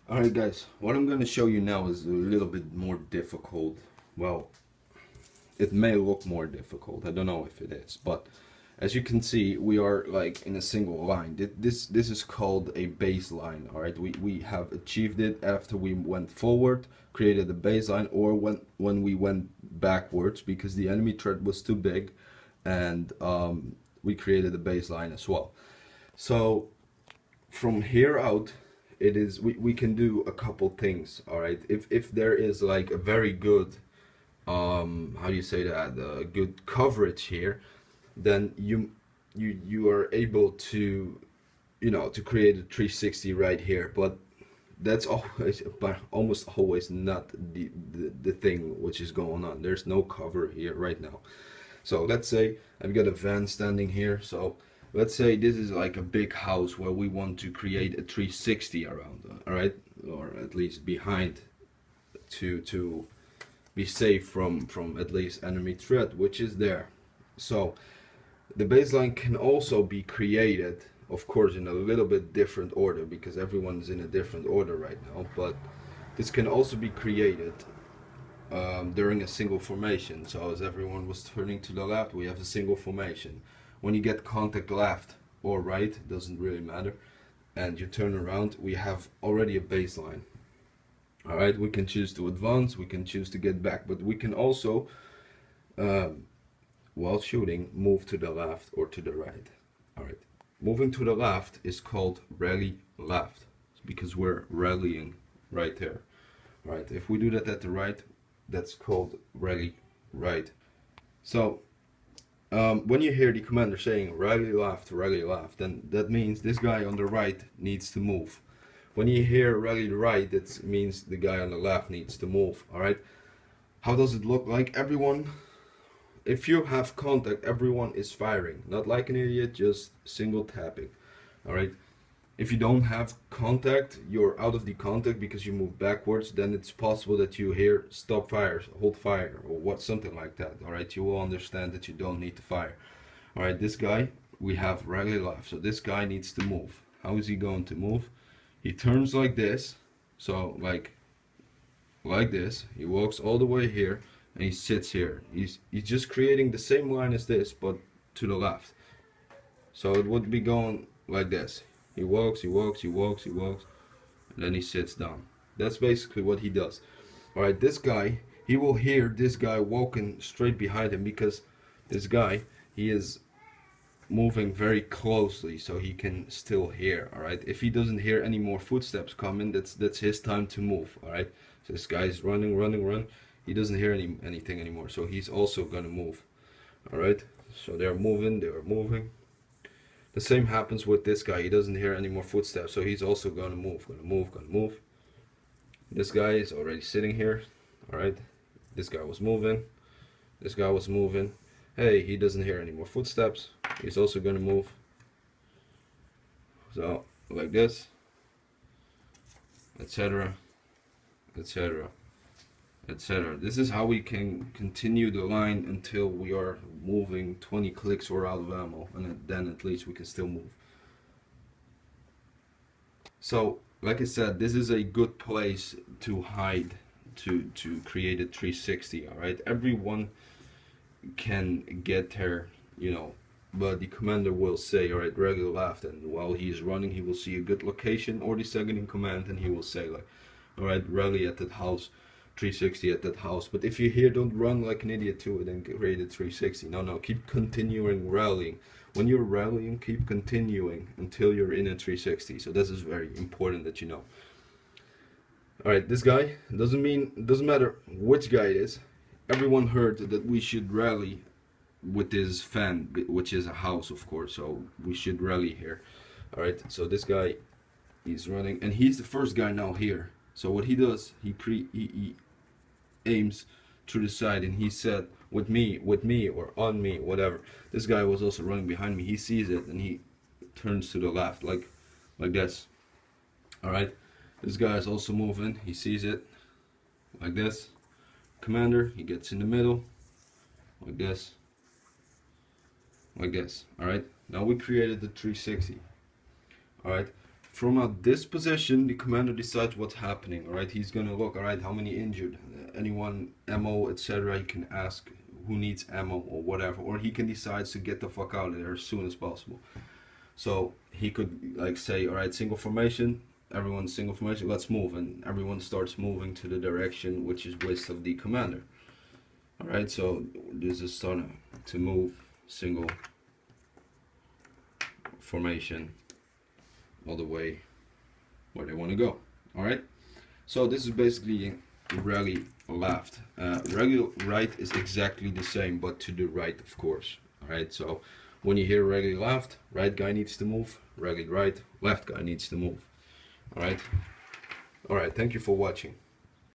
Alright guys, what I'm going to show you now is a little bit more difficult. Well, it may look more difficult, I don't know if it is, but as you can see, we are like in a single line. This is called a baseline. Alright, we have achieved it after we went forward, created a baseline, or when we went backwards because the enemy threat was too big, and we created a baseline as well. So from here out, it is we can do a couple things. All right, if there is like a very good how do you say that, good coverage here, then you are able to, you know, to create a 360 right here. But that's always, but almost always not the thing which is going on. There's no cover here right now. So let's say I've got a van standing here. So let's say this is like a big house where we want to create a 360 around, all right, or at least behind, to be safe from at least enemy threat, which is there. So the baseline can also be created, of course, in a little bit different order because everyone's in a different order right now, but this can also be created during a single formation. So as everyone was turning to the left, we have a single formation. When you get contact left or right, doesn't really matter, and you turn around, we have already a baseline. Alright, we can choose to advance, we can choose to get back, but we can also, while shooting, move to the left or to the right. Alright, moving to the left is called rally left, because we're rallying right there. Alright, if we do that at the right, that's called rally right. So when you hear the commander saying rally left, then that means this guy on the right needs to move. When you hear rally right, that means the guy on the left needs to move. Alright, how does it look like? Everyone, if you have contact, everyone is firing, not like an idiot, just single tapping. Alright, if you don't have contact, you're out of the contact because you move backwards, then it's possible that you hear stop fire, hold fire, or what, something like that. Alright, you will understand that you don't need to fire. Alright, this guy, we have rally left, so this guy needs to move. How is he going to move? He turns like this, so like this, he walks all the way here, and he sits here. He's just creating the same line as this, but to the left. So it would be going like this. He walks, he walks, he walks, he walks, and then he sits down. That's basically what he does. Alright, this guy, he will hear this guy walking straight behind him because this guy, he is moving very closely so he can still hear. Alright, if he doesn't hear any more footsteps coming, that's his time to move. Alright, so this guy is running. He doesn't hear anything anymore, so he's also gonna move. Alright, so they're moving. The same happens with this guy. He doesn't hear any more footsteps, so he's also gonna move. This guy is already sitting here. Alright, this guy was moving. Hey, he doesn't hear any more footsteps. He's also gonna move. So, like this, etc., etc., etc. This is how we can continue the line until we are moving 20 clicks or out of ammo, and then at least we can still move. So like I said, this is a good place to hide, to create a 360. all right, everyone can get there, you know, but the commander will say, all right, regular left, and while he's running he will see a good location, or the second in command, and he will say like, all right, rally at that house, 360 at that house. But if you hear, don't run like an idiot to it and create a 360. No, keep continuing rallying. When you're rallying, keep continuing until you're in a 360. So this is very important that you know. Alright, this guy, doesn't matter which guy it is, everyone heard that we should rally with this fan, which is a house, of course, so we should rally here. Alright, so this guy, he's running, and he's the first guy now here. So what he does, he aims to the side, and he said, with me, or on me, whatever. This guy was also running behind me. He sees it, and he turns to the left, like this. Alright, this guy is also moving. He sees it, like this. Commander, he gets in the middle, like this. Alright, now we created the 360. Alright, from this position, the commander decides what's happening. All right, he's gonna look. All right, how many injured, anyone, ammo, etc. He can ask who needs ammo or whatever, or he can decide to get the fuck out of there as soon as possible. So he could like say, all right, single formation, everyone single formation, let's move, and everyone starts moving to the direction which is west of the commander. All right, so this is starting to move single formation all the way where they want to go. All right, so this is basically rally left. Rally right is exactly the same, but to the right, of course. All right, so when you hear rally left, right guy needs to move. Rally right, left guy needs to move. All right, thank you for watching.